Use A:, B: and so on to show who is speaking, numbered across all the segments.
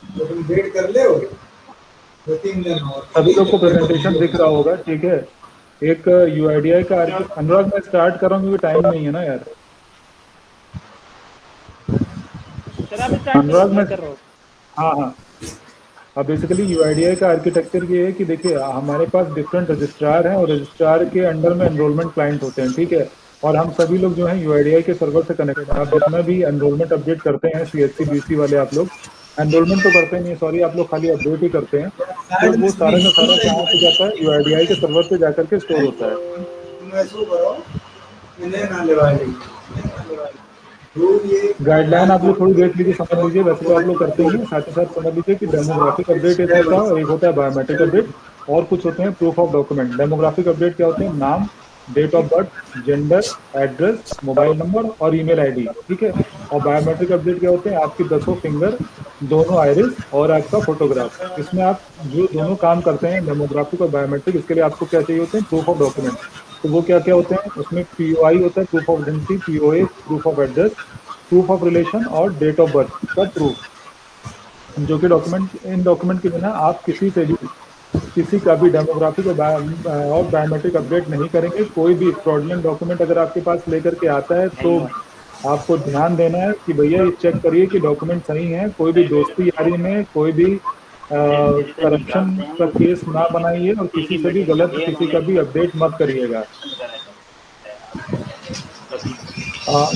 A: तो तुम वेट कर ले, 2-3 दिन और
B: सभी लोग को
A: तेरे को
B: प्रेजेंटेशन
A: वीडियो
B: दिख रहा होगा, ठीक है। एक यूआईडीआई का अनुराग मैं स्टार्ट कर रहा हूँ क्योंकि टाइम नहीं है ना यार।
C: सर आप स्टार्ट करो,
B: अनुराग
C: मैं
B: मैं,
C: कर रहा हूँ।
B: हाँ हाँ। अब बेसिकली यूआईडीआई का आर्किटेक्चर ये है कि देखिए हमारे पास डिफरेंट रजिस्ट्रार हैं और रजिस्ट्रार के अंडर में एनरोलमेंट क्लाइंट होते हैं, ठीक है। और हम सभी लोग जो है यूआईडीआई के सर्वर से कनेक्टेड हैं। आप जितना भी एनरोलमेंट अपडेट करते हैं, सीएससी बीसी वाले आप लोग एनरोलमेंट तो करते नहीं, सॉरी, आप लोग खाली अपडेट ही करते हैं। तो
A: साइड में
B: वो सारा का
A: स्क्रीन
B: सारा
A: पे
B: कहाँ पे जाता है, यूआईडीआई के सर्वर पे जाकर के स्टोर होता है।
A: तुम ऐसा करो, इन्हें ना लेवा ये
B: गाइडलाइन आप लोग थोड़ी देख लीजिए, समझ लीजिए, वैसे तो आप लोग करते ही हैं,
A: आज
B: साथ ही साथ समझ लीजिए कि डेमोग्राफिक अपडेट एक होता है और एक होता है बायोमेट्रिक अपडेट। और कुछ होते हैं proof of document. Demographic update क्या होते हैं, नाम, date of birth, gender, address, mobile number और ईमेल आईडी, ठीक है। और बायोमेट्रिक अपडेट क्या होते हैं, आपकी 10 फिंगर, दोनों आइरिस और आपका फोटोग्राफ। इसमें आप जो दोनों काम करते हैं, डेमोग्राफिक और बायोमेट्रिक, इसके लिए आपको क्या चाहिए होते हैं, प्रूफ ऑफ डॉक्यूमेंट। तो वो क्या क्या होते हैं, उसमें पीओआई होता है, proof of identity, POA proof of address, proof of relation और डेट ऑफ बर्थ का प्रूफ। जो कि डॉक्यूमेंट, इन डॉक्यूमेंट के बिना आप किसी से भी किसी का भी डेमोग्राफिक और बायोमेट्रिक अपडेट नहीं करेंगे। कोई भी फ्रॉडलेंट डॉक्यूमेंट अगर आपके पास लेकर के आता है तो आपको ध्यान देना है कि भैया ये चेक करिए कि डॉक्यूमेंट सही है। कोई भी दोस्ती यारी में कोई भी करप्शन का केस ना बनाइए और किसी से भी गलत किसी का भी अपडेट मत करिएगा।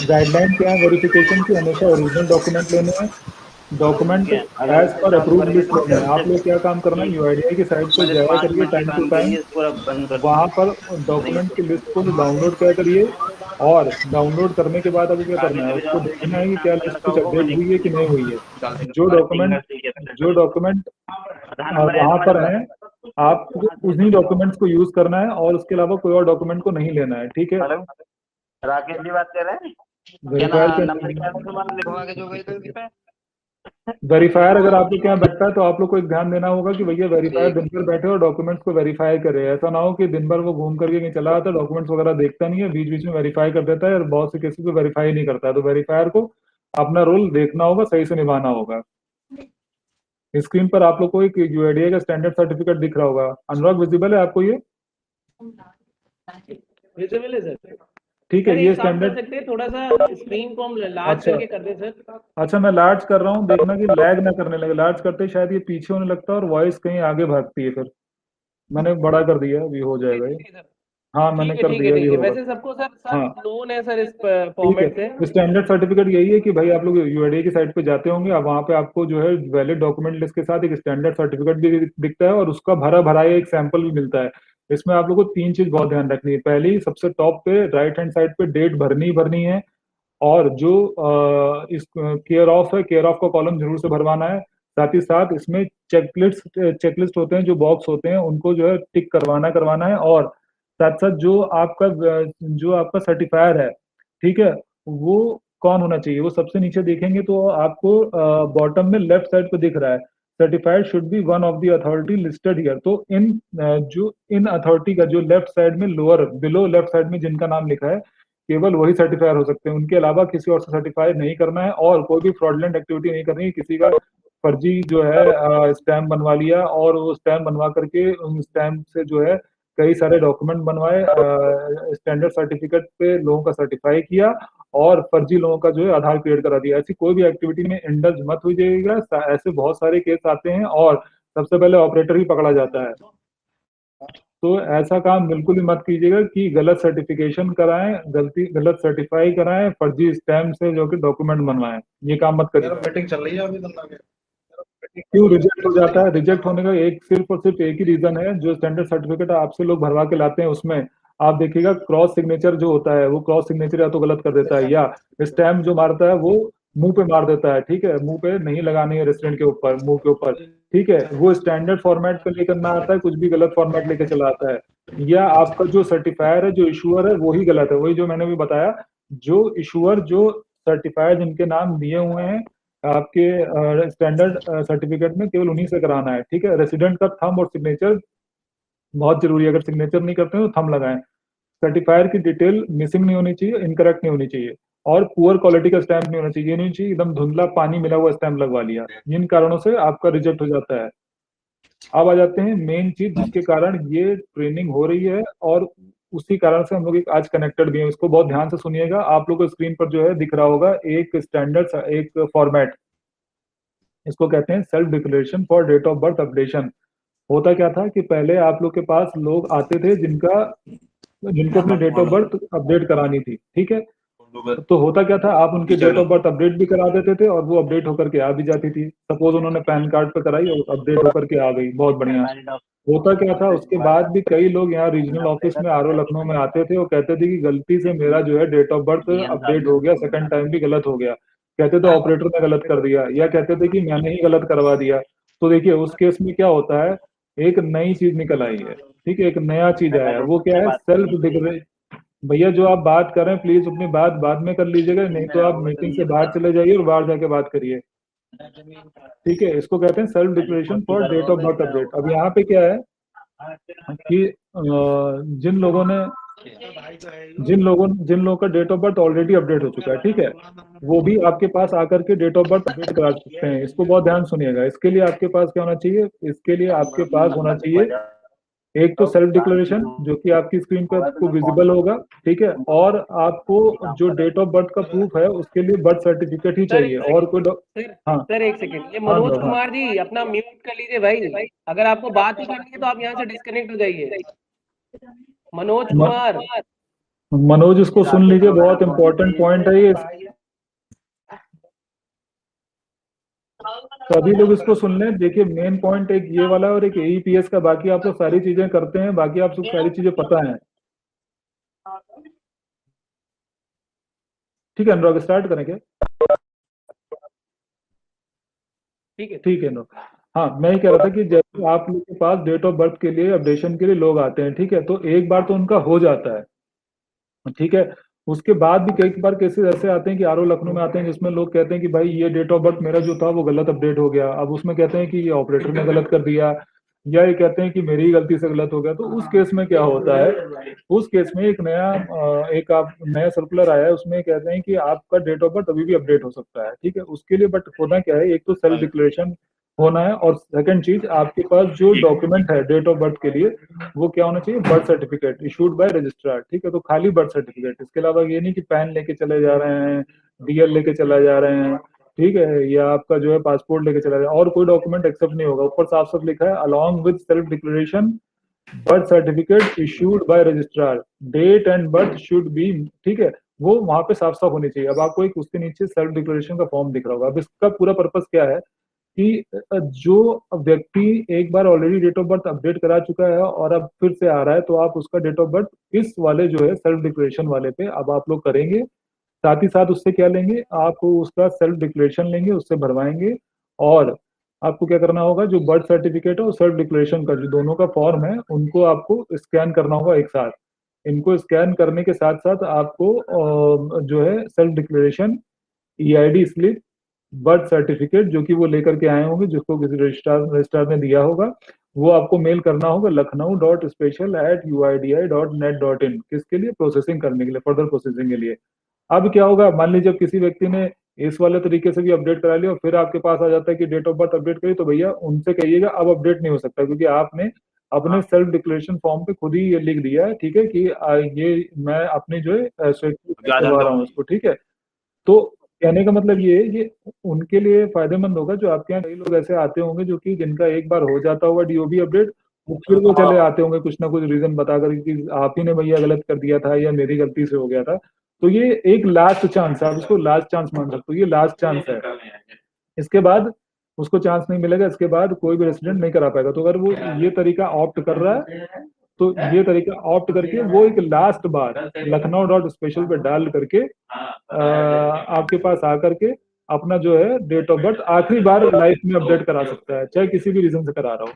B: गाइडलाइन क्या है वेरिफिकेशन की, हमेशा ओरिजिनल डॉक्यूमेंट लेने हैं।
C: ठीक
B: डॉक्यूमेंट
C: है, अगर
B: एज
C: इसको
B: पर
C: चालू
B: अप्रूव्ड
C: करेंगे
B: लिस्ट
C: तो
B: लेना है। आप लोग क्या काम करना है,
C: ठीक,
B: यूआईडीआई की साइट पे
C: बस
B: जाया
C: 5
B: करिए
C: मिनट के
B: टाइम टू
C: काम के
B: टाइम।
C: लिए इसको अब बंद कर
B: वहां पर
C: देंगे।
B: डॉक्यूमेंट की लिस्ट को डाउनलोड क्या करिए। और डाउनलोड करने के बाद आपको क्या करना है, उसको देखना है कि क्या लिस्ट कुछ अपडेट हुई है कि नहीं हुई है। जो डॉक्यूमेंट जो डॉक्यूमेंट
C: आधार नंबर है
B: वहां
C: तुम्हारे
B: पर
C: पास?
B: है, आपको उन्हीं डॉक्यूमेंट्स को यूज करना है और उसके अलावा कोई और डॉक्यूमेंट को नहीं लेना है, ठीक है।
C: हेलो, राकेश जी बात कर रहे हैं? क्या
B: वेरीफायर के
C: नंबर क्या था तुम्हारा लिखवा के जो गई थी पे?
B: वेरीफायर अगर आप लोग के यहाँ बैठता है तो आप लोग को एक ध्यान देना होगा कि भैया वेरीफायर
C: ठीक
B: दिन भर बैठे और डॉक्यूमेंट्स को वेरीफाई करे। ऐसा ना हो कि दिन भर वो घूम करके कहीं चला आता है, डॉक्यूमेंट्स वगैरह देखता नहीं है, बीच बीच में वेरीफाई कर देता है और बहुत से केसेस को वेरीफाई नहीं करता है। तो वेरीफायर को अपना रोल देखना होगा, सही से निभाना होगा। स्क्रीन पर आप लोग को एक यूआईडीआई का स्टैंडर्ड सर्टिफिकेट दिख रहा होगा। अनुराग, विजिबल है आपको ये?
C: विजिबल है सर।
B: ठीक है,
C: सर
B: ये
C: एक काम कर
B: स्टैंडर्ड।
C: सकते हैं, थोड़ा सा स्क्रीन को हम लार्ज
B: अच्छा
C: करके कर दें सर।
B: अच्छा, मैं लार्ज कर रहा हूँ, देखना कि लैग ना करने लगे। लार्ज करते ही शायद ये पीछे होने लगता है और वॉइस कहीं आगे भागती है फिर। मैंने बड़ा कर दिया, अभी हो जाएगा ये।
C: ठीक है सर।
B: हाँ मैंने कर
C: ठीक है
B: दिया, अभी
C: ठीक है,
B: होगा।
C: वैसे सबको सर सब
B: हाँ
C: नोन है सर इस
B: ठीक
C: फॉर्मेट से।
B: है, स्टैंडर्ड सर्टिफिकेट यही है कि भाई आप लोग यूआईडीआई की साइट पे जाते होंगे, अब वहाँ पे आपको जो है वैलिड डॉक्यूमेंट लिस्ट के साथ एक स्टैंडर्ड सर्टिफिकेट भी दिखता है और उसका भरा भरा एक सैंपल भी मिलता है। इसमें आप लोग को तीन चीज बहुत ध्यान रखनी है। पहली, सबसे टॉप पे राइट हैंड साइड पे डेट भरनी ही भरनी है। और जो इस केयर ऑफ है, केयर ऑफ का कॉलम जरूर से भरवाना है। साथ ही साथ इसमें चेकलिस्ट होते हैं, जो बॉक्स होते हैं उनको जो है टिक करवाना करवाना है। और साथ साथ जो आपका सर्टिफायर है, ठीक है, वो कौन होना चाहिए, वो सबसे नीचे देखेंगे तो आपको बॉटम में लेफ्ट साइड पे दिख रहा है, certified should be one of the authority listed here. तो जो इन अथॉरिटी का जो लेफ्ट साइड में, लोअर बिलो लेफ्ट साइड में जिनका नाम लिखा है, केवल वही सर्टिफायर हो सकते हैं। उनके अलावा किसी और से सर्टिफाई नहीं करना है और कोई भी फ्रॉडलेंट एक्टिविटी नहीं करनी है। किसी का फर्जी जो है स्टैम्प बनवा लिया और वो स्टैम्प बनवा करके उन स्टैम्प से जो है कई सारे डॉक्यूमेंट बनवाए, स्टैंडर्ड सर्टिफिकेट पे लोगों का सर्टिफाई किया और फर्जी लोगों का जो है आधार क्रिएट करा दिया। ऐसी कोई भी एक्टिविटी में इंडल्ज मत हो जाइएगा। ऐसे बहुत सारे केस आते हैं और सबसे पहले ऑपरेटर ही पकड़ा जाता है। तो ऐसा काम बिल्कुल भी मत कीजिएगा कि गलत सर्टिफिकेशन कराएं, गलत सर्टिफाई कराएं, फर्जी स्टैम्प से जो कि डॉक्यूमेंट बनवाएं। ये काम मत
A: यार
B: करिएगा।
A: मीटिंग चल रही है अभी तो ना।
B: क्यों रिजेक्ट हो जाता है? रिजेक्ट होने का एक सिर्फ और सिर्फ एक ही रीजन है, जो स्टैंडर्ड सर्टिफिकेट आपसे लोग भरवा के लाते हैं उसमें आप देखिएगा क्रॉस सिग्नेचर जो होता है वो क्रॉस सिग्नेचर या तो गलत कर देता है, या स्टैम्प जो मारता है वो मुंह पे मार देता है, ठीक है। मुंह पे नहीं लगानी है रेस्टोरेंट के ऊपर, मुंह के ऊपर, ठीक है। वो स्टैंडर्ड फॉर्मेट पे लेकर ना आता है, कुछ भी गलत फॉर्मेट लेके चला आता है। या आपका जो सर्टिफायर है, जो इशूअर है, वही गलत है। वही जो मैंने भी बताया, जो इशूअर जो सर्टिफायर जिनके नाम दिए हुए हैं आपके स्टैंडर्ड सर्टिफिकेट में, केवल उन्हीं से कराना है, ठीक है। रेसिडेंट का थंब और सिग्नेचर बहुत जरूरी है। अगर सिग्नेचर नहीं करते हो तो थंब लगाएं। सर्टिफायर की डिटेल मिसिंग नहीं होनी चाहिए, इनकरेक्ट नहीं होनी चाहिए। और पुअर क्वालिटी का स्टैंप नहीं होना चाहिए। ये नहीं चाहिए एकदम धुंधला पानी मिला हुआ स्टैंप लगवा लिया, इन कारणों से आपका रिजेक्ट हो जाता है। अब आ जाते हैं मेन चीज जिसके कारण ये ट्रेनिंग हो रही है, और उसी कारण से हम लोग एक आज कनेक्टेड भी हैं। इसको बहुत ध्यान से सुनिएगा। आप लोग को स्क्रीन पर जो है दिख रहा होगा एक स्टैंडर्ड एक फॉर्मेट, इसको कहते हैं self declaration for date of birth updation. होता क्या था कि पहले आप लोग के पास लोग आते थे जिनको अपनी डेट ऑफ बर्थ अपडेट करानी थी, ठीक है। तो होता क्या था, आप उनकी डेट ऑफ बर्थ अपडेट भी करा देते थे और वो अपडेट होकर के आ भी जाती थी। सपोज उन्होंने पैन कार्ड पे कराई और अपडेट होकर के आ गई, बहुत बढ़िया। होता क्या था, उसके बाद भी कई लोग यहाँ रीजनल ऑफिस में आरओ लखनऊ में आते थे और कहते थे कि गलती से मेरा जो है डेट ऑफ बर्थ अपडेट हो गया, सेकंड टाइम भी गलत हो गया। कहते थे ऑपरेटर ने गलत कर दिया, या कहते थे कि मैंने ही गलत करवा दिया। तो देखिए उस केस में क्या होता है, एक नई चीज निकल आई है, ठीक है, एक नया चीज आया है। वो क्या है, सेल्फ डिक्लेरेशन। भैया जो आप बात कर रहे हैं प्लीज अपनी बात बाद में कर लीजिएगा, नहीं तो आप मीटिंग से बाहर चले जाइए और बाहर जाके बात करिए, ठीक है। इसको कहते हैं self declaration for date of birth update. अब यहाँ पे क्या है कि जिन लोगों का date of birth already update हो चुका है, ठीक है, वो भी आपके पास आकर के डेट ऑफ बर्थ अपडेट करा सकते हैं। इसको बहुत ध्यान सुनिएगा। इसके लिए आपके पास क्या होना चाहिए, इसके लिए आपके पास होना चाहिए एक तो सेल्फ डिक्लेरेशन जो कि आपकी स्क्रीन पर आपको विजिबल होगा, ठीक है, और आपको जो डेट ऑफ बर्थ का प्रूफ है उसके लिए बर्थ सर्टिफिकेट ही चाहिए, और कोई हाँ
C: सर एक सेकंड, ये
B: हाँ
C: मनोज
B: हाँ
C: कुमार जी अपना म्यूट कर लीजिए भाई। अगर आपको बात ही करनी है तो आप यहाँ से डिस्कनेक्ट हो जाइए। मनोज कुमार,
B: मनोज इसको सुन लीजिए, बहुत इंपॉर्टेंट पॉइंट है ये। सभी लोग इसको सुन लें। देखिए मेन पॉइंट एक ये वाला है और एक एईपीएस का, बाकी आप लोग सारी चीजें करते हैं, बाकी आप सब सारी चीजें पता है, ठीक है। अनुराग स्टार्ट करें क्या? ठीक है अनुराग। हाँ मैं ही कह रहा था कि जैसे आप लोग के पास डेट ऑफ बर्थ के लिए अपडेशन के लिए लोग आते हैं, ठीक है, तो एक बार तो उनका हो जाता है, ठीक है। उसके बाद भी कई बार केसेस ऐसे आते हैं कि आरओ लखनऊ में आते हैं जिसमें लोग कहते हैं कि भाई ये डेट ऑफ बर्थ मेरा जो था वो गलत अपडेट हो गया। अब उसमें कहते हैं कि ये ऑपरेटर ने गलत कर दिया, या ये कहते हैं कि मेरी ही गलती से गलत हो गया। तो उस केस में क्या होता है, उस केस में एक आप नया सर्कुलर आया है, उसमें कहते हैं कि आपका डेट ऑफ बर्थ अभी भी अपडेट हो सकता है, ठीक है। उसके लिए बट होना क्या है, एक तो सेल्फ डिक्लेरेशन होना है, और सेकंड चीज आपके पास जो डॉक्यूमेंट है डेट ऑफ बर्थ के लिए वो क्या होना चाहिए, birth certificate issued by registrar, ठीक है। तो खाली बर्थ सर्टिफिकेट, इसके अलावा ये नहीं कि पैन लेके चले जा रहे हैं, डीएल लेके चला जा रहे हैं, ठीक है, या आपका जो है पासपोर्ट लेके चला जा रहे हैं, और कोई डॉक्यूमेंट एक्सेप्ट नहीं होगा। ऊपर साफ साफ लिखा है along with self declaration birth certificate issued by registrar, date and birth should be, ठीक है, वो वहां पे साफ साफ होनी चाहिए। अब आपको एक उसके नीचे सेल्फ डिक्लेरेशन का फॉर्म दिख रहा होगा। अब इसका पूरा पर्पस क्या है कि जो व्यक्ति एक बार already date of birth update करा चुका है और अब फिर से आ रहा है, तो आप उसका डेट ऑफ बर्थ इस वाले जो है सेल्फ डिक्लेरेशन वाले पे अब आप लोग करेंगे। साथ ही साथ उससे क्या लेंगे, आप उसका सेल्फ डिक्लेरेशन लेंगे, उससे भरवाएंगे, और आपको क्या करना होगा, जो बर्थ सर्टिफिकेट है और सेल्फ डिक्लेरेशन का जो दोनों का फॉर्म है उनको आपको स्कैन करना होगा एक साथ। इनको स्कैन करने के साथ साथ आपको जो है self declaration, EID slip, birth certificate जो कि वो लेकर के आए होंगे, जिसको किसी रजिस्ट्रार ने दिया होगा, वो आपको मेल करना होगा lucknow.special@uidi.net.in। किसके लिए, प्रोसेसिंग करने के लिए, फर्दर प्रोसेसिंग के लिए। अब क्या होगा, मान लीजिए जब किसी व्यक्ति ने इस वाले तरीके से भी अपडेट करा लिया और फिर आपके पास आ जाता है कि डेट ऑफ बर्थ अपडेट करिए, तो भैया उनसे कहिएगा अब अपडेट नहीं हो सकता, क्योंकि आपने अपने सेल्फ डिक्लेरेशन फॉर्म पे खुद ही ये लिख दिया है, ठीक है, कि ये मैं अपनी जो है स्वीकृत करवा रहा हूँ इसको, ठीक है। तो कहने का मतलब ये है, ये उनके लिए फायदेमंद होगा जो आपके यहाँ कई लोग ऐसे आते होंगे जो कि जिनका एक बार हो जाता होगा डीओबी अपडेट, वो फिर वो चले आते होंगे कुछ ना कुछ रीजन बता कर कि आप ही ने भैया गलत कर दिया था या मेरी गलती से हो गया था। तो ये एक लास्ट चांस है, आप इसको लास्ट चांस मान सकते हो, ये लास्ट चांस है। इसके बाद उसको चांस नहीं मिलेगा, इसके बाद कोई भी रेसिडेंट नहीं करा पाएगा। तो अगर वो ये तरीका ऑप्ट कर रहा है, तो ये तरीका ऑप्ट करके वो एक लास्ट बार lucknow.special पे डाल करके आपके पास आकर के अपना जो है डेट ऑफ बर्थ आखिरी बार लाइफ में अपडेट करा सकता है, चाहे किसी भी रीजन से करा रहा हो।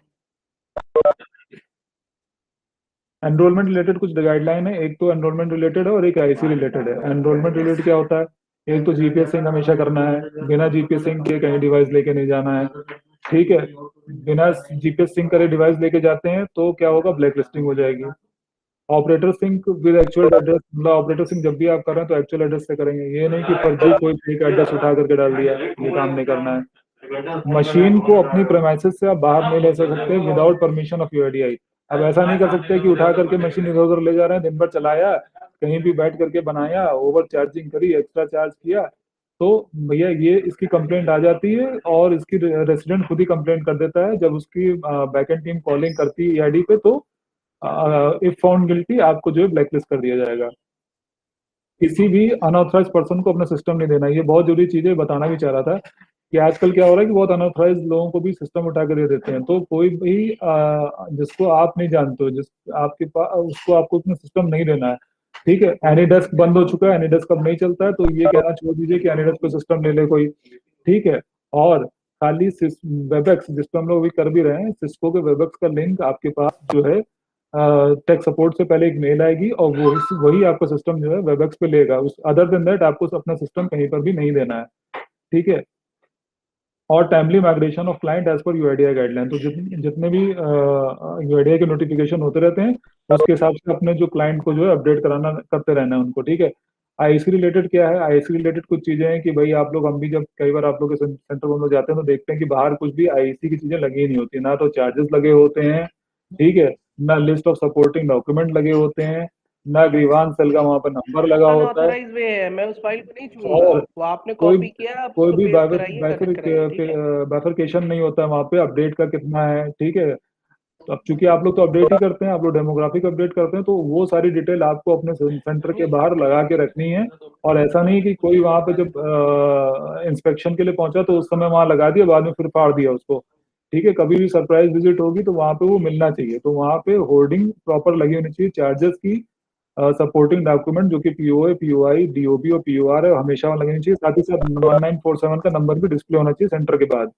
B: एनरोलमेंट रिलेटेड कुछ गाइडलाइन है, एक तो एनरोलमेंट रिलेटेड है और एक आईसी रिलेटेड है। एनरोलमेंट रिलेटेड क्या होता है, एक तो जीपीएस सिंक हमेशा करना है, बिना जीपीएस सिंक के कहीं डिवाइस लेके नहीं जाना है, ठीक है। बिना जीपीएस सिंक करे डिवाइस लेके जाते हैं तो क्या होगा, ब्लैक लिस्टिंग हो जाएगी। Operator sync with actual address, मतलब ऑपरेटर सिंक जब भी आप कर रहे हैं तो एक्चुअल एड्रेस से करेंगे, ये नहीं कि फर्जी कोई फेक एड्रेस उठा करके डाल दिया, ये काम नहीं करना है। मशीन को अपनी प्रेमाइसिस से आप बाहर नहीं ले सकते विदाउट परमिशन ऑफ यूआईडीआई। अब ऐसा नहीं कर सकते कि उठा करके मशीन इधर उधर ले जा रहे हैं, दिन भर चलाया, कहीं भी बैठ करके बनाया, ओवर चार्जिंग करी, एक्स्ट्रा चार्ज किया, तो भैया ये इसकी कंप्लेंट आ जाती है और इसकी रेसिडेंट खुद ही कंप्लेंट कर देता है। जब उसकी बैकएंड टीम कॉलिंग करती है ईआईडी पे, तो इफ फाउंड गिल्टी आपको जो है ब्लैकलिस्ट कर दिया जाएगा। किसी भी अनऑथराइज पर्सन को अपना सिस्टम नहीं देना, ये बहुत जरूरी चीज है, बताना भी चाह रहा था कि आजकल क्या हो रहा है कि बहुत अनऑथराइज लोगों को भी सिस्टम उठा कर दे देते हैं। तो कोई भी जिसको आप नहीं जानते हो, जिस आपके पास, उसको आपको अपना सिस्टम नहीं देना है। ठीक है, एनीडेस्क बंद हो चुका है, एनीडेस्क अब नहीं चलता है, तो ये कहना छोड़ दीजिए कि एनीडेस्क पे सिस्टम ले ले कोई। ठीक है, और खाली वेबएक्स, जिस पर हम लोग अभी कर भी रहे हैं, सिस्को के वेबएक्स का लिंक आपके पास जो है टेक सपोर्ट से पहले एक मेल आएगी और वो वही आपका सिस्टम जो है वेबएक्स पे लेगा। उस अदर देन दैट आपको अपना सिस्टम कहीं पर भी नहीं देना है। ठीक है, और timely migration of client as per UIDAI guideline, तो जितने भी यूआईडीआई के नोटिफिकेशन होते रहते हैं, उसके हिसाब से अपने जो क्लाइंट को जो है अपडेट कराना करते रहना है उनको। ठीक है, आईसी रिलेटेड क्या है, आईसी रिलेटेड कुछ चीजें हैं कि भाई आप लोग, हम भी जब कई बार आप लोग के सेंटर में जाते हैं तो देखते हैं कि बाहर कुछ भी आईसी की चीजें लगी नहीं होती, ना तो चार्जेस लगे होते हैं, ठीक है, ना लिस्ट ऑफ सपोर्टिंग डॉक्यूमेंट लगे होते हैं, ना ग्रीवांस सेल का वहां पर नंबर लगा होता है,
C: अनऑथराइज्ड वे है, मैं उस फाइल को नहीं छूऊंगा।
B: और
C: वो आपने
B: कोई
C: कॉपी किया, आप
B: कोई
C: उसको
B: भी
C: पेस्ट कराइए, करेक्ट कराइए, ठीक है।
B: बाइफरकेशन नहीं होता है वहाँ पे, अपडेट का कितना है। ठीक है, तो अब चूंकि आप लोग तो अपडेट ही करते हैं, आप लोग डेमोग्राफिक अपडेट करते हैं, तो वो सारी डिटेल आपको अपने सेंटर के बाहर लगा के रखनी है। और ऐसा नहीं कि कोई वहां पे जब इंस्पेक्शन के लिए पहुंचा तो उस समय वहां लगा दिया, बाद में फिर फाड़ दिया उसको। ठीक है, कभी भी सरप्राइज विजिट होगी तो वहां पे वो मिलना चाहिए, तो वहां पे होर्डिंग प्रॉपर लगी होनी चाहिए, चार्जेस की, सपोर्टिंग डॉक्यूमेंट जो कि पीओए, पीओआई, डीओबी और पीओआर है, हमेशा वहाँ लगनी चाहिए। साथ ही साथ 1947 का नंबर भी डिस्प्ले होना चाहिए सेंटर के बाद।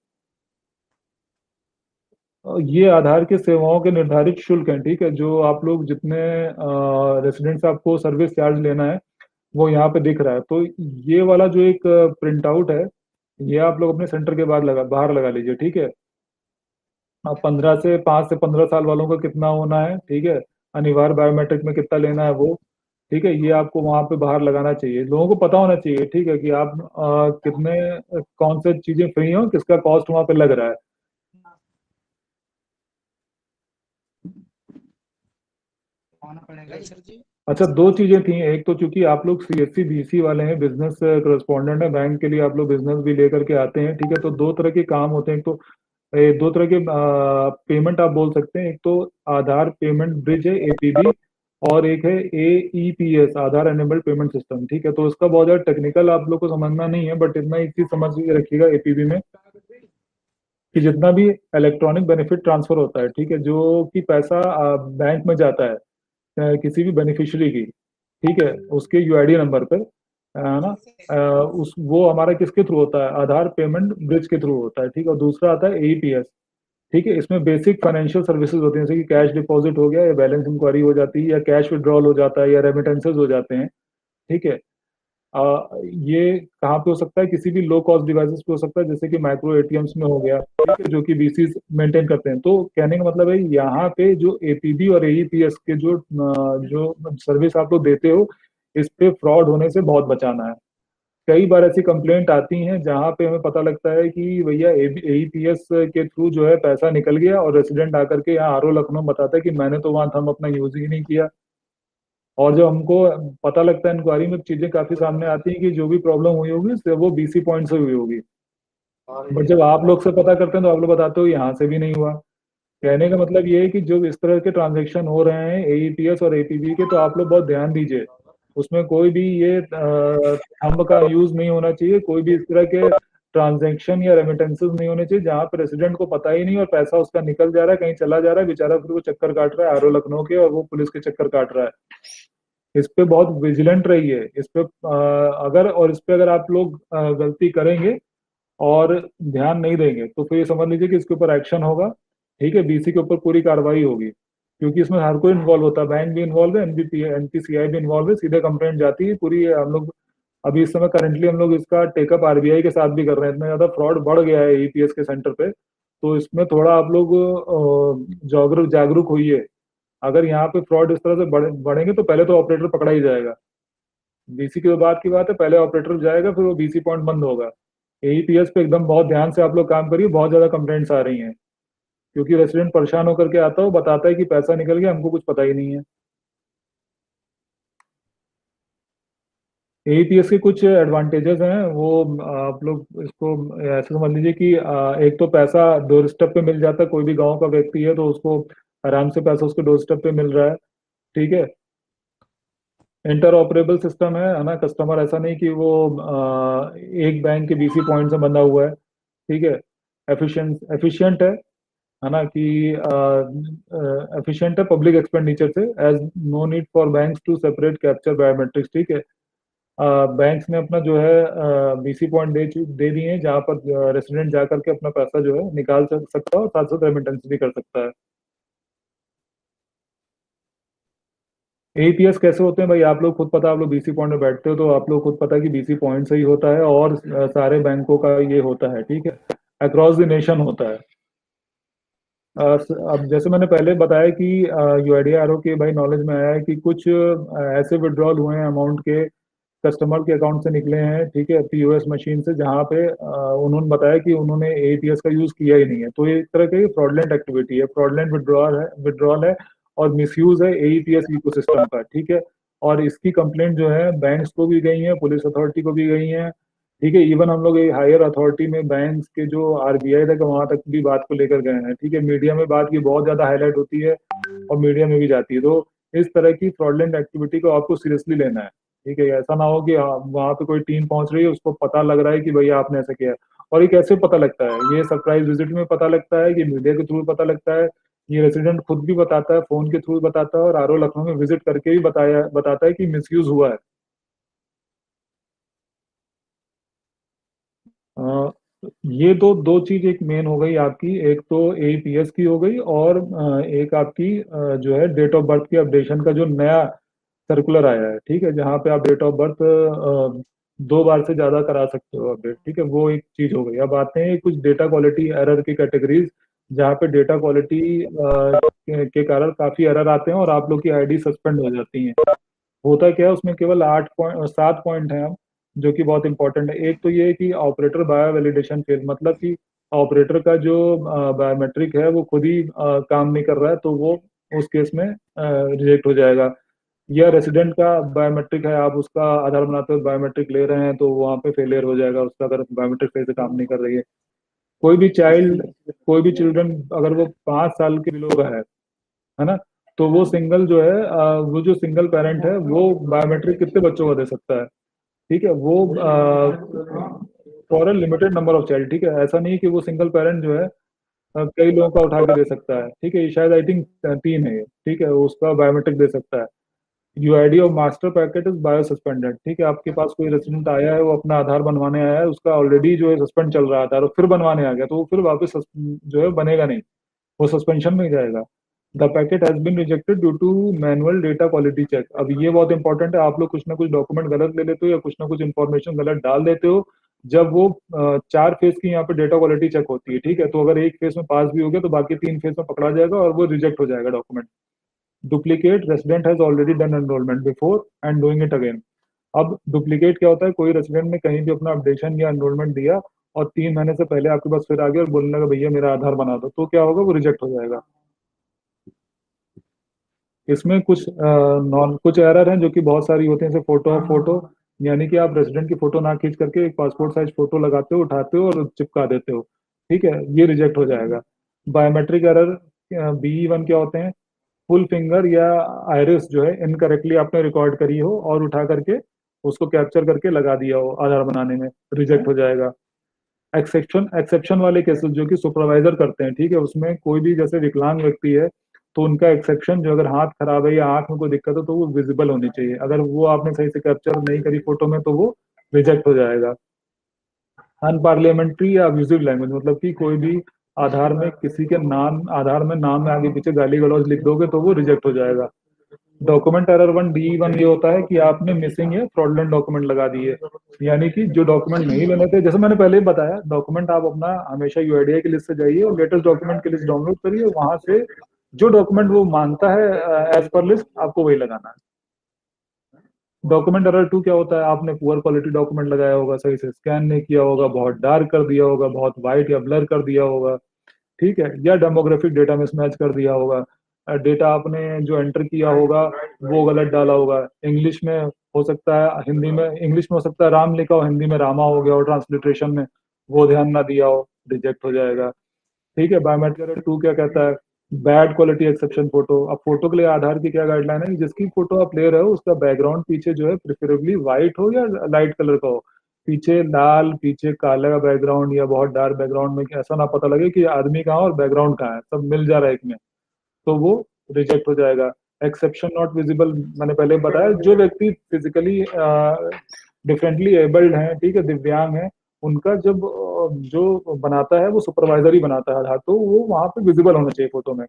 B: ये आधार की सेवाओं के निर्धारित शुल्क हैं। ठीक है, जो आप लोग जितने रेसिडेंट से आपको सर्विस चार्ज लेना है वो यहाँ पे दिख रहा है। तो ये वाला जो एक प्रिंट आउट है, ये आप लोग अपने सेंटर के बाहर लगा लीजिए। ठीक है, अब 5 से 15 साल वालों का कितना होना है, ठीक है, अनिवार्य बायोमेट्रिक में कितना लेना है वो, ठीक है, ये आपको वहां पे बाहर लगाना चाहिए, लोगों को पता होना चाहिए। ठीक है, कि आप कितने, कौन से चीजें फ्री हो, किसका कॉस्ट वहां पे लग रहा है। अच्छा, दो चीजें थी, एक तो चूंकि आप लोग सीएससी बीसी वाले हैं, बिजनेस करस्पॉन्डेंट है, बैंक के लिए आप लोग बिजनेस भी लेकर के आते हैं। ठीक है, तो दो तरह के काम होते हैं, एक तो दो तरह के पेमेंट आप बोल सकते हैं, एक तो आधार पेमेंट ब्रिज है, एपीबी, और एक है एईपीएस, आधार एनेबल्ड पेमेंट सिस्टम। ठीक है, तो इसका बहुत ज्यादा टेक्निकल आप लोग को समझना नहीं है, बट इतना एक चीज समझ के रखिएगा एपीबी में, कि जितना भी इलेक्ट्रॉनिक बेनिफिट ट्रांसफर होता है, ठीक है, जो कि पैसा बैंक में जाता है किसी भी बेनिफिशियरी की, ठीक है, उसके यूआईडी नंबर पर, है ना, उस वो हमारा किसके थ्रू होता है, आधार पेमेंट ब्रिज के थ्रू होता है। ठीक है, और दूसरा आता है एईपीएस। ठीक है, इसमें बेसिक फाइनेंशियल सर्विसेज होती हैं, जैसे कि कैश डिपॉजिट हो गया, या बैलेंस इंक्वायरी हो जाती है, या कैश विड्रॉल हो जाता है, या रेमिटेंसेज हो जाते हैं। ठीक है, ये कहाँ पे हो सकता है, किसी भी लो कॉस्ट डिवाइसेस पे हो सकता है, जैसे कि माइक्रो एटीएम्स में हो गया, ठीक है, जो कि बीसीज मेंटेन करते हैं। तो कहने का मतलब है यहाँ पे जो एपीबी और एईपीएस के जो सर्विस आप लोग देते हो, इस पे फ्रॉड होने से बहुत बचाना है। कई बार ऐसी कंप्लेंट आती हैं जहाँ पे हमें पता लगता है कि भैया एईपीएस के थ्रू जो है पैसा निकल गया, और रेसिडेंट आकर के यहाँ आरओ लखनऊ बताता है कि मैंने तो वहाँ थंब अपना यूज ही नहीं किया। और जब हमको पता लगता है इंक्वायरी में, चीजें काफी सामने आती हैं कि जो भी प्रॉब्लम हुई होगी वो बीसी पॉइंट से हुई होगी, बट जब आप लोग से पता करते हैं तो आप लोग बताते हो यहाँ से भी नहीं हुआ। कहने का मतलब ये है कि जो इस तरह के ट्रांजेक्शन हो रहे हैं एईपीएस और एपीबी के, तो आप लोग बहुत ध्यान दीजिए, उसमें कोई भी ये थंब का यूज नहीं होना चाहिए, कोई भी इस तरह के ट्रांजेक्शन या रेमिटेंसेस नहीं होने चाहिए जहाँ पर रेसिडेंट को पता ही नहीं और पैसा उसका निकल जा रहा है, कहीं चला जा रहा है, बेचारा फिर वो चक्कर काट रहा है आरओ लखनऊ के, और वो पुलिस के चक्कर काट रहा है। इस पे बहुत विजिलेंट रहिए, इस पे अगर आप लोग गलती करेंगे और ध्यान नहीं देंगे, तो फिर ये समझ लीजिए कि इसके ऊपर एक्शन होगा। ठीक है, बीसी के ऊपर पूरी कार्रवाई होगी, क्योंकि इसमें हर कोई इन्वॉल्व होता है, बैंक भी इन्वॉल्व है, एनपीसीआई भी इन्वॉल्व है, सीधे कंप्लेंट जाती है पूरी। हम लोग अभी इस समय करंटली हम लोग इसका टेकअप आरबीआई के साथ भी कर रहे हैं, इतना ज्यादा फ्रॉड बढ़ गया है ईपीएस के सेंटर पे, तो इसमें थोड़ा आप लोग जागरूक जागरूक होइए। अगर यहाँ पे फ्रॉड इस तरह से बढ़ेंगे तो पहले तो ऑपरेटर पकड़ा ही जाएगा। बीसी के बाद की बात है, पहले ऑपरेटर जाएगा, फिर वो बीसी पॉइंट बंद होगा। एईपीएस पे एकदम बहुत ध्यान से आप लोग काम करिए, बहुत ज्यादा कंप्लेंट्स आ रही हैं, क्योंकि रेसिडेंट परेशान होकर के आता है, वो बताता है कि पैसा निकल गया, हमको कुछ पता ही नहीं है। एईपीएस के कुछ एडवांटेजेस हैं, वो आप लोग इसको ऐसे समझ लीजिए कि एक तो पैसा डोर स्टेप पे मिल जाता है, कोई भी गांव का व्यक्ति है तो उसको आराम से पैसा उसके डोर स्टेप पे मिल रहा है। ठीक है, इंटर ऑपरेबल सिस्टम है ना, कस्टमर ऐसा नहीं कि वो एक बैंक के बीसी पॉइंट से बंधा हुआ है। ठीक है, एफिशिएंट है ना, कि एफिशिएंट है पब्लिक एक्सपेंडिचर से, as no need for banks to separate capture biometrics. ठीक है, बैंक्स ने अपना जो है बीसी पॉइंट दे दिए हैं, जहाँ पर रेसिडेंट जा करके अपना पैसा जो है निकाल सकता है और साथ साथ रेमिटेंस भी कर सकता है। एईपीएस कैसे होते हैं भाई, आप लोग खुद पता, आप लोग बीसी पॉइंट में बैठते हो तो आप लोग खुद पता है कि बीसी पॉइंट से ही होता है, और सारे बैंकों का ये होता है। ठीक है, अक्रॉस द नेशन होता है। अब जैसे मैंने पहले बताया कि यूआईडीआरओ के भाई नॉलेज में आया है कि कुछ ऐसे विड्रॉल हुए हैं अमाउंट के, कस्टमर के अकाउंट से निकले हैं, ठीक है, पीओएस मशीन से, जहाँ पे उन्होंने बताया कि उन्होंने एईपीएस का यूज किया ही नहीं है। तो ये एक तरह की फ्रॉडलेंट एक्टिविटी है, फ्रॉडलेंट विड्रॉल है और मिसयूज है एईपीएस इकोसिस्टम का। ठीक है, और इसकी कंप्लेंट जो है बैंक्स को भी गई है, पुलिस अथॉरिटी को भी गई है। ठीक है, इवन हम लोग हायर अथॉरिटी में बैंक्स के जो आरबीआई तक, वहां तक भी बात को लेकर गए हैं। ठीक है, मीडिया में बात की बहुत ज्यादा हाईलाइट होती है और मीडिया में भी जाती है। तो इस तरह की फ्रॉडलेंट एक्टिविटी को आपको सीरियसली लेना है। ठीक है, ऐसा ना हो कि वहां पे कोई टीम पहुंच रही है, उसको पता लग रहा है कि भैया आपने ऐसा किया है। और ये कैसे पता लगता है, ये सरप्राइज विजिट में पता लगता है, ये मीडिया के थ्रू पता लगता है, ये रेसिडेंट खुद भी बताता है, फोन के थ्रू बताता है, और आरओ लखनऊ में विजिट करके भी बताता है कि मिसयूज हुआ है। अ, ये दो चीज एक मेन हो गई आपकी, एक तो एईपीएस की हो गई, और एक आपकी जो है डेट ऑफ बर्थ की अपडेशन का जो नया सर्कुलर आया है। ठीक है, जहाँ पे आप डेट ऑफ बर्थ 2 बार से ज्यादा करा सकते हो अपडेट। ठीक है, वो एक चीज हो गई। अब आते हैं कुछ डेटा क्वालिटी एरर की कैटेगरीज, जहाँ पे डेटा क्वालिटी के कारण काफी एरर आते हैं और आप लोग की आईडी सस्पेंड हो जाती है। होता क्या है उसमें, केवल 7 पॉइंट हैं जो कि बहुत इंपॉर्टेंट है। एक तो ये है कि ऑपरेटर बायो वैलिडेशन फेल, मतलब कि ऑपरेटर का जो बायोमेट्रिक है वो खुद ही काम नहीं कर रहा है, तो वो उस केस में रिजेक्ट हो जाएगा। या रेसिडेंट का बायोमेट्रिक है, आप उसका आधार बनाते हुए बायोमेट्रिक ले रहे हैं, तो वहाँ पे फेलियर हो जाएगा उसका, अगर बायोमेट्रिक सही से काम नहीं कर रही है। कोई भी चाइल्ड, कोई भी चिल्ड्रन अगर वो 5 साल के बिलो का है ना, तो वो सिंगल जो है वो जो सिंगल पेरेंट है वो बायोमेट्रिक कितने बच्चों को दे सकता है। ठीक है, वो for a limited number of child. ठीक है, ऐसा नहीं कि वो सिंगल पेरेंट जो है कई लोगों का उठा के दे सकता है। ठीक है, ये शायद आई थिंक 3 है ये। ठीक है, उसका बायोमेट्रिक दे सकता है। यूआईडी और master packet is bio suspended. ठीक है, आपके पास कोई रेसिडेंट आया है, वो अपना आधार बनवाने आया है, उसका ऑलरेडी जो है सस्पेंड चल रहा है आधार, और फिर बनवाने आ गया, तो वो फिर वापस जो है बनेगा नहीं, वो सस्पेंशन में ही जाएगा। The packet has been rejected due to manual data quality check. अब ये बहुत इंपॉर्टेंट है, आप लोग कुछ ना कुछ डॉक्यूमेंट गलत ले लेते हो या कुछ ना कुछ इन्फॉर्मेशन गलत डाल देते हो, जब वो 4 फेज की यहाँ पे डेटा क्वालिटी चेक होती है। ठीक है, तो अगर एक फेज में पास भी हो गया तो बाकी 3 फेज में पकड़ा जाएगा और वो रिजेक्ट हो जाएगा document. Duplicate, resident has already done enrolment before and doing it again. अब डुप्लीकेट क्या होता है, कोई रेसिडेंट ने कहीं भी अपना अपडेशन या एनरोलमेंट दिया और 3 महीने से पहले आपके पास फिर आ गया और बोलने लगा भैया मेरा आधार बना दो, तो क्या होगा, वो रिजेक्ट हो जाएगा। इसमें कुछ एरर हैं जो कि बहुत सारी होती हैं, जैसे फोटो, यानी कि आप रेसिडेंट की फोटो ना खींच करके एक पासपोर्ट साइज फोटो लगाते हो, उठाते हो और चिपका देते हो। ठीक है, ये रिजेक्ट हो जाएगा। बायोमेट्रिक एरर BE1 क्या होते हैं, फुल फिंगर या आइरिस जो है इनकरेक्टली आपने रिकॉर्ड करी हो और उठा करके उसको कैप्चर करके लगा दिया हो आधार बनाने में, रिजेक्ट हो जाएगा। एक्सेप्शन वाले केसेस जो कि सुपरवाइजर करते हैं, ठीक है, उसमें कोई भी जैसे विकलांग व्यक्ति है तो उनका एक्सेप्शन, जो अगर हाथ खराब है या आंख में कोई दिक्कत है तो वो विजिबल होनी चाहिए, अगर वो आपने सही से कैप्चर नहीं करी फोटो में तो वो रिजेक्ट हो जाएगा। अनपार्लियामेंट्री या अब्यूजिव लैंग्वेज, मतलब कि कोई भी आधार में किसी के नाम, आधार में नाम में आगे पीछे गाली गलौज लिख दोगे तो वो रिजेक्ट हो जाएगा। डॉक्यूमेंट एरर 1 DE1 ये होता है कि आपने मिसिंग या फ्रॉडलेंट डॉक्यूमेंट लगा दिए, यानी कि जो डॉक्यूमेंट नहीं लेने थे, जैसे मैंने पहले ही बताया, डॉक्यूमेंट आप अपना हमेशा यूआईडीआई की लिस्ट से जाइए और लेटेस्ट डॉक्यूमेंट की लिस्ट डाउनलोड करिए, वहां से जो डॉक्यूमेंट वो मांगता है एज पर लिस्ट आपको वही लगाना है। डॉक्यूमेंट एरर 2 क्या होता है, आपने पुअर क्वालिटी डॉक्यूमेंट लगाया होगा, सही से स्कैन नहीं किया होगा, बहुत डार्क कर दिया होगा, बहुत वाइट या ब्लर कर दिया होगा, ठीक है, या डेमोग्राफिक डेटा मिसमैच कर दिया होगा, डेटा आपने जो एंटर किया होगा वो गलत डाला होगा, इंग्लिश में हो सकता है, हिंदी में, इंग्लिश में हो सकता है राम लिखा हो, हिंदी में रामा हो गया हो ट्रांसलिट्रेशन में, वो ध्यान ना दिया हो, रिजेक्ट हो जाएगा। ठीक है, बायोमेट्रिक 2 क्या कहता है, बैड क्वालिटी एक्सेप्शन फोटो। अब फोटो के लिए आधार की क्या गाइडलाइन है कि जिसकी फोटो आप ले रहे हो उसका बैकग्राउंड पीछे जो है प्रेफरेबली व्हाइट हो या लाइट कलर का हो, पीछे लाल, पीछे काला बैकग्राउंड या बहुत डार्क बैकग्राउंड में, कि ऐसा ना पता लगे कि आदमी कहाँ और बैकग्राउंड कहाँ है, सब मिल जा रहा है एक में, तो वो रिजेक्ट हो जाएगा। एक्सेप्शन नॉट विजिबल, मैंने पहले बताया, जो व्यक्ति फिजिकली डिफरेंटली एबल्ड हैं, ठीक है, दिव्यांग हैं, उनका जब जो बनाता है वो सुपरवाइजर ही बनाता है आधार, तो वो वहां पे विजिबल होना चाहिए फोटो में।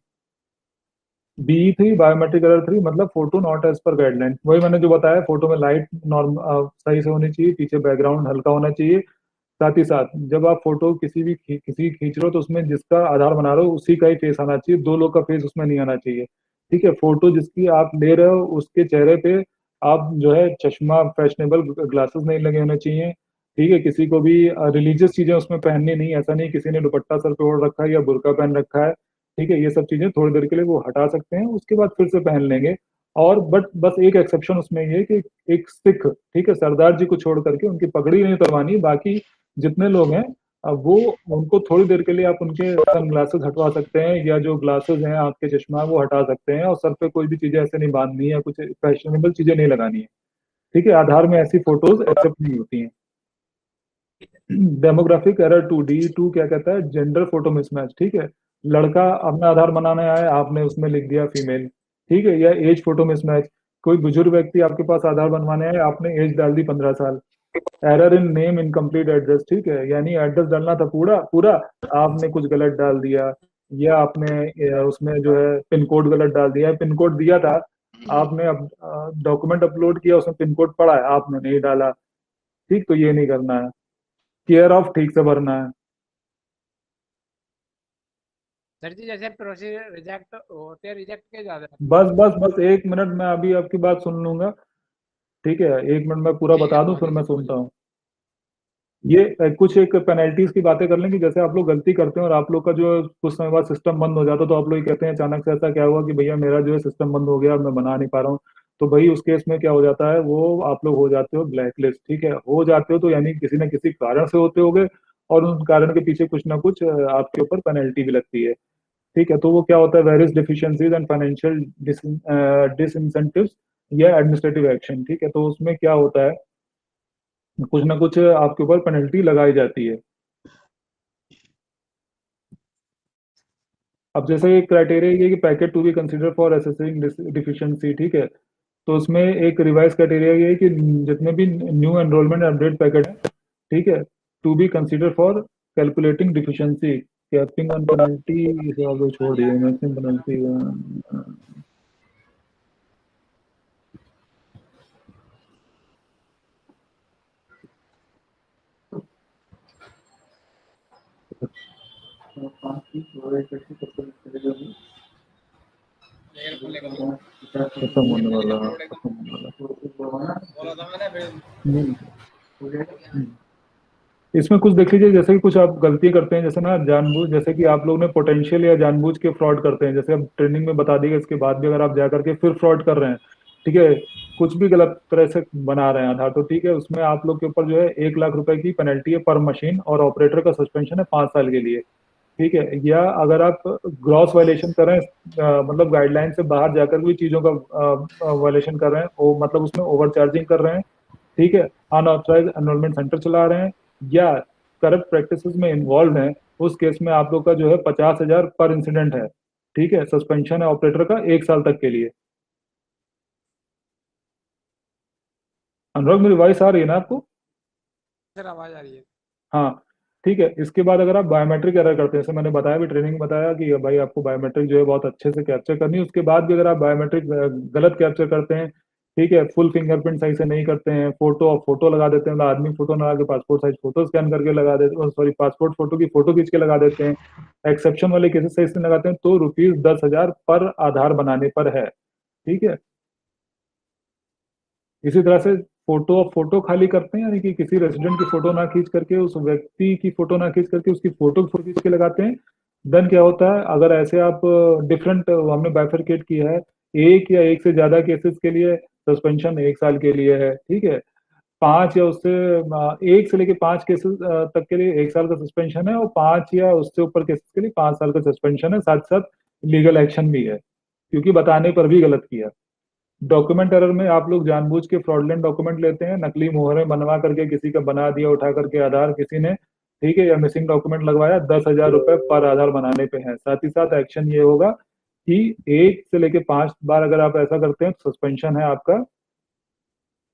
B: B3 बायोमेट्रिक एरर 3 मतलब photo not as per guideline, वही मैंने जो बताया, फोटो में लाइट नॉर्म सही से होनी चाहिए, पीछे बैकग्राउंड हल्का होना चाहिए, साथ ही साथ जब आप फोटो किसी की खींच रहे हो तो उसमें जिसका आधार बना रहे हो उसी का ही फेस आना चाहिए, दो लोग का फेस उसमें नहीं आना चाहिए। ठीक है, फोटो जिसकी आप ले रहे हो उसके चेहरे पे आप जो है चश्मा, फैशनेबल ग्लासेस नहीं लगे होने चाहिए। ठीक है, किसी को भी रिलीजियस चीजें उसमें पहननी नहीं, ऐसा नहीं किसी ने दुपट्टा सर पे ओढ़ रखा है या बुर्का पहन रखा है। ठीक है, ये सब चीजें थोड़ी देर के लिए वो हटा सकते हैं, उसके बाद फिर से पहन लेंगे। और बट बस एक एक्सेप्शन उसमें ये है कि एक सिख, ठीक है, सरदार जी को छोड़ करके उनकी पगड़ी नहीं उतरवानी, बाकी जितने लोग हैं अब वो, उनको थोड़ी देर के लिए आप उनके सन ग्लासेस हटवा सकते हैं, या जो ग्लासेस हैं आंख के चश्मा वो हटा सकते हैं, और सर पे कोई भी चीजें ऐसे नहीं बांधनी है, कुछ फैशनेबल चीजें नहीं लगानी है। ठीक है, आधार में ऐसी फोटोज एक्सेप्ट नहीं होती हैं। डेमोग्राफिक एरर 2D2 क्या कहता है, जेंडर फोटो मिसमैच। ठीक है, लड़का अपना आधार बनाने आया, आपने उसमें लिख दिया फीमेल, ठीक है, या एज फोटो मिसमैच, कोई बुजुर्ग व्यक्ति आपके पास आधार बनवाने आए, आपने एज डाल दी 15 साल। Error in name incomplete address, ठीक है, यानी एड्रेस डालना था पूरा पूरा, आपने कुछ गलत डाल दिया, या आपने उसमें जो है पिन कोड गलत डाल दिया, पिन कोड दिया था, आपने अब डॉक्यूमेंट अपलोड किया, उसमें पिन कोड पड़ा है, आपने नहीं डाला। ठीक, तो ये नहीं करना है। केयर ऑफ ठीक से भरना है।
D: सर जी जैसे प्रोसीजर रिजेक्ट होते हैं, रिजेक्ट के ज्यादा
B: बस बस बस 1 मिनट, मैं अभी आपकी बात सुन लूंगा। ठीक है, 1 मिनट मैं पूरा बता दूं, फिर मैं सुनता हूँ। ये कुछ एक पेनल्टीज की बातें कर लें कि जैसे आप लोग गलती करते हैं और आप लोग का जो कुछ समय बाद सिस्टम बंद हो जाता है, तो आप लोग ये कहते हैं अचानक से ऐसा क्या हुआ कि भैया मेरा जो है सिस्टम बंद हो गया, अब मैं बना नहीं पा रहा हूँ। तो भाई उस केस में क्या हो जाता है, वो आप लोग हो जाते हो ब्लैक लिस्ट। ठीक है, हो जाते हो तो यानी किसी न किसी कारण से होते होगे, और उस कारण के पीछे कुछ ना कुछ आपके ऊपर पेनल्टी भी लगती है। ठीक है, तो वो क्या होता है, वेरियस डिफिशियंसीज एंड फाइनेंशियल डिसइंसेंटिव्स या एडमिनिस्ट्रेटिव एक्शन। ठीक है, तो उसमें क्या होता है, कुछ ना कुछ आपके ऊपर पेनल्टी लगाई जाती है। अब जैसे एक क्राइटेरिया ये है कि packet to be consider for assessing deficiency. ठीक है, तो उसमें एक रिवाइज क्राइटेरिया ये है कि जितने भी न्यू एनरोलमेंट अपडेट पैकेट है, ठीक है, to be consider for calculating deficiency, capping on penalty छोड़ दिए, मैक्सिमम पेनल्टी। खत्म होने वाला, खत्म होने वाला। इसमें कुछ देख लीजिए, जैसे कि कुछ आप गलती करते हैं, जैसे ना जानबूझ, जैसे कि आप लोग ने पोटेंशियल या जानबूझ के फ्रॉड करते हैं, जैसे अब ट्रेनिंग में बता दिया, इसके बाद भी अगर आप जा करके फिर फ्रॉड कर रहे हैं, ठीक है, कुछ भी गलत तरह से बना रहे हैं आधार, तो ठीक है, उसमें आप लोग के ऊपर जो है 1 लाख रुपए की पेनल्टी है पर मशीन, और ऑपरेटर का सस्पेंशन है 5 साल के लिए। ठीक है, या अगर आप ग्रॉस वायलेशन कर रहे हैं, मतलब गाइडलाइन से बाहर जाकर भी चीजों का वायलेशन कर रहे हैं, वो मतलब उसमें ओवर चार्जिंग कर रहे हैं, ठीक है, अनऑथराइज एनरोलमेंट सेंटर चला रहे हैं, या करप्ट प्रैक्टिसेस में इन्वॉल्व हैं, उस केस में आप लोग का जो है 50,000 पर इंसिडेंट है। ठीक है, सस्पेंशन है ऑपरेटर का 1 साल तक के लिए। अनुराग, मेरी वॉइस आ रही है ना आपको?
D: सर आवाज आ रही है।
B: हाँ, ठीक है, इसके बाद अगर आप बायोमेट्रिक एरर करते हैं, जैसे मैंने बताया भी, ट्रेनिंग में बताया कि भाई आपको बायोमेट्रिक जो है बहुत अच्छे से कैप्चर करनी है, उसके बाद भी अगर आप बायोमेट्रिक गलत कैप्चर करते हैं, ठीक है, फुल फिंगरप्रिंट सही से नहीं करते हैं, फोटो लगा देते हैं, मतलब आदमी फोटो ना लगा के पासपोर्ट साइज फोटो स्कैन करके लगा देते, सॉरी पासपोर्ट फोटो की फोटो खींच के लगा देते हैं। एक्सेप्शन वाले केसेस सही से लगाते हैं तो ₹10,000 पर आधार बनाने पर है। ठीक है, इसी तरह से फोटो खाली करते हैं, यानी कि किसी रेसिडेंट की फोटो ना खींच करके, उस व्यक्ति की फोटो ना खींच करके उसकी फोटो खींच के लगाते हैं। देन क्या होता है, अगर ऐसे आप डिफरेंट, हमने बाइफरकेट किया है, एक या एक से ज्यादा केसेस के लिए सस्पेंशन 1 साल के लिए है। ठीक है, 5 या उससे 1 से लेके 5 केसेस तक के लिए 1 साल का सस्पेंशन है, और 5 या उससे ऊपर केसेस के लिए 5 साल का सस्पेंशन है, साथ साथ लीगल एक्शन भी है, क्योंकि बताने पर भी गलत किया। डॉक्यूमेंट एरर में आप लोग जानबूझ के फ्रॉडलेंट डॉक्यूमेंट लेते हैं, नकली मोहरें बनवा करके किसी का बना दिया उठा करके आधार किसी ने, ठीक है, या मिसिंग डॉक्यूमेंट लगवाया, ₹10,000 पर आधार बनाने पे है। साथ ही साथ एक्शन ये होगा कि 1 से लेके 5 बार अगर आप ऐसा करते हैं तो सस्पेंशन है आपका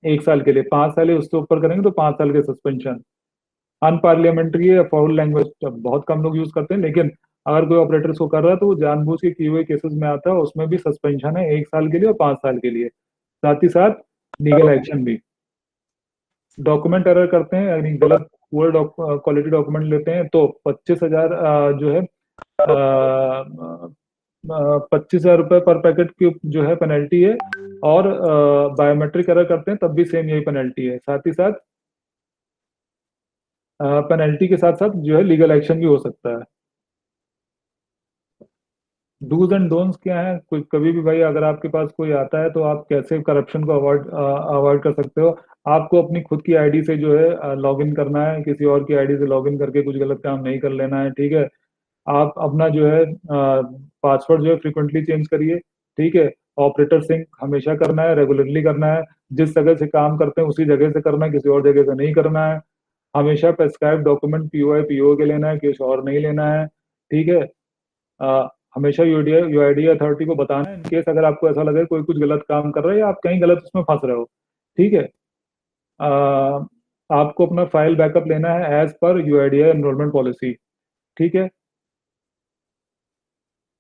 B: 1 साल के लिए, 5 साल है उससे ऊपर करेंगे तो 5 साल के सस्पेंशन। अनपार्लियामेंट्री है, फाउल लैंग्वेज बहुत कम लोग यूज करते हैं, लेकिन अगर कोई ऑपरेटर इसको कर रहा है तो वो जानबूझ के किए हुए केसेस में आता है, उसमें भी सस्पेंशन है 1 साल के लिए और 5 साल के लिए, साथ ही साथ लीगल एक्शन भी। डॉक्यूमेंट एरर करते हैं, यानी गलत पुअर क्वालिटी डॉक्यूमेंट लेते हैं तो 25,000 जो है 25,000 रुपये पर पैकेट की जो है पेनल्टी है, और बायोमेट्रिक एरर करते हैं तब भी सेम यही पेनल्टी है। साथ ही साथ पेनल्टी के साथ साथ जो है लीगल एक्शन भी हो सकता है। डूज एंड डोंट्स क्या है, कोई कभी भी भाई अगर आपके पास कोई आता है तो आप कैसे करप्शन को अवॉइड कर सकते हो। आपको अपनी खुद की आईडी से जो है लॉग इन करना है, किसी और की आईडी से लॉग इन करके कुछ गलत काम नहीं कर लेना है। ठीक है, आप अपना जो है पासवर्ड जो है फ्रिक्वेंटली चेंज करिए। ठीक है, ऑपरेटर सिंक हमेशा करना है, रेगुलरली करना है, जिस जगह से काम करते हैं उसी जगह से करना है, किसी और जगह से नहीं करना है। हमेशा प्रेस्क्राइब डॉक्यूमेंट पीओ के लेना है, कुछ और नहीं लेना है। ठीक है, हमेशा यूआईडी अथॉरिटी को बताना है इन केस अगर आपको ऐसा लगे कोई कुछ गलत काम कर रहा है या आप कहीं गलत उसमें फंस रहे हो। ठीक है, अ, आपको अपना फाइल बैकअप लेना है as per UIDAI enrolment policy. ठीक है,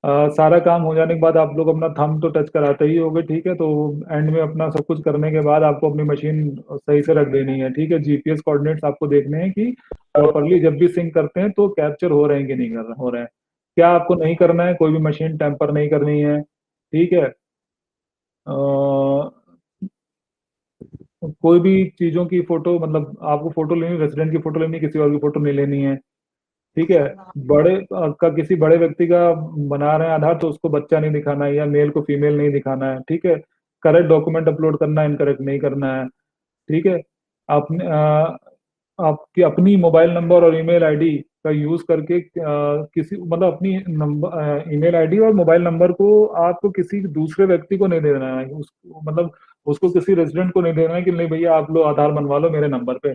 B: सारा काम हो जाने के बाद आप लोग अपना थंब तो टच कराते ही होगे। ठीक है, तो एंड में अपना सब कुछ करने के बाद आपको अपनी मशीन सही से रख देनी है। ठीक है, जीपीएस कोऑर्डिनेट्स आपको देखने हैं कि प्रॉपरली जब भी सिंक करते हैं तो कैप्चर हो रहे हैं कि नहीं हो रहे हैं। क्या आपको नहीं करना है, कोई भी मशीन टेम्पर नहीं करनी है। ठीक है, कोई भी चीजों की फोटो, मतलब आपको फोटो लेनी, रेसिडेंट की फोटो लेनी, किसी और की फोटो नहीं लेनी है। ठीक है, बड़े किसी बड़े व्यक्ति का बना रहे हैं आधार तो उसको बच्चा नहीं दिखाना है, या मेल को फीमेल नहीं दिखाना है। ठीक है, करेक्ट डॉक्यूमेंट अपलोड करना है, इनकरेक्ट नहीं करना है। ठीक है, अपने आपकी अपनी मोबाइल नंबर और ईमेल आईडी का यूज करके किसी, मतलब अपनी नंबर, ईमेल आईडी और मोबाइल नंबर को आपको किसी दूसरे व्यक्ति को नहीं देना है, मतलब उसको किसी रेजिडेंट को नहीं देना है कि नहीं भैया आप लोग आधार बनवा लो मेरे नंबर पे।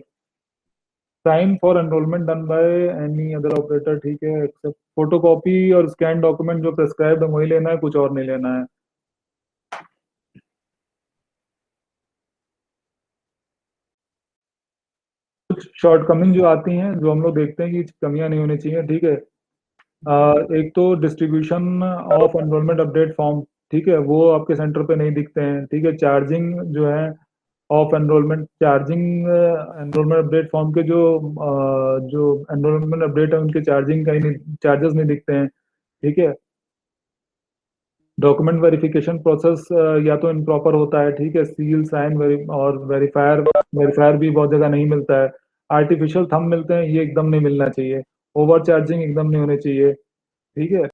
B: Sign for enrolment done by any other operator. ठीक है, एक्सेप्ट फोटोकॉपी और स्कैन डॉक्यूमेंट जो प्रेस्क्राइब्ड है वही लेना है, कुछ और नहीं लेना है। कुछ शॉर्टकमिंग जो आती हैं, जो हम लोग देखते हैं कि कमियां नहीं होनी चाहिए। ठीक है, एक तो distribution of enrolment update form, ठीक है, वो आपके सेंटर पे नहीं दिखते हैं। ठीक है, चार्जिंग जो है of enrolment, charging enrolment update form के जो एनरोलमेंट अपडेट है उनके चार्जिंग कहीं नहीं, चार्जेस नहीं दिखते हैं। ठीक है, डॉक्यूमेंट वेरिफिकेशन प्रोसेस या तो इम्प्रॉपर होता है। ठीक है, सील साइन और वेरीफायर भी बहुत जगह नहीं मिलता है। आर्टिफिशियल थंब मिलते हैं, ये एकदम नहीं मिलना चाहिए। ओवर चार्जिंग एकदम नहीं होनी चाहिए। ठीक है,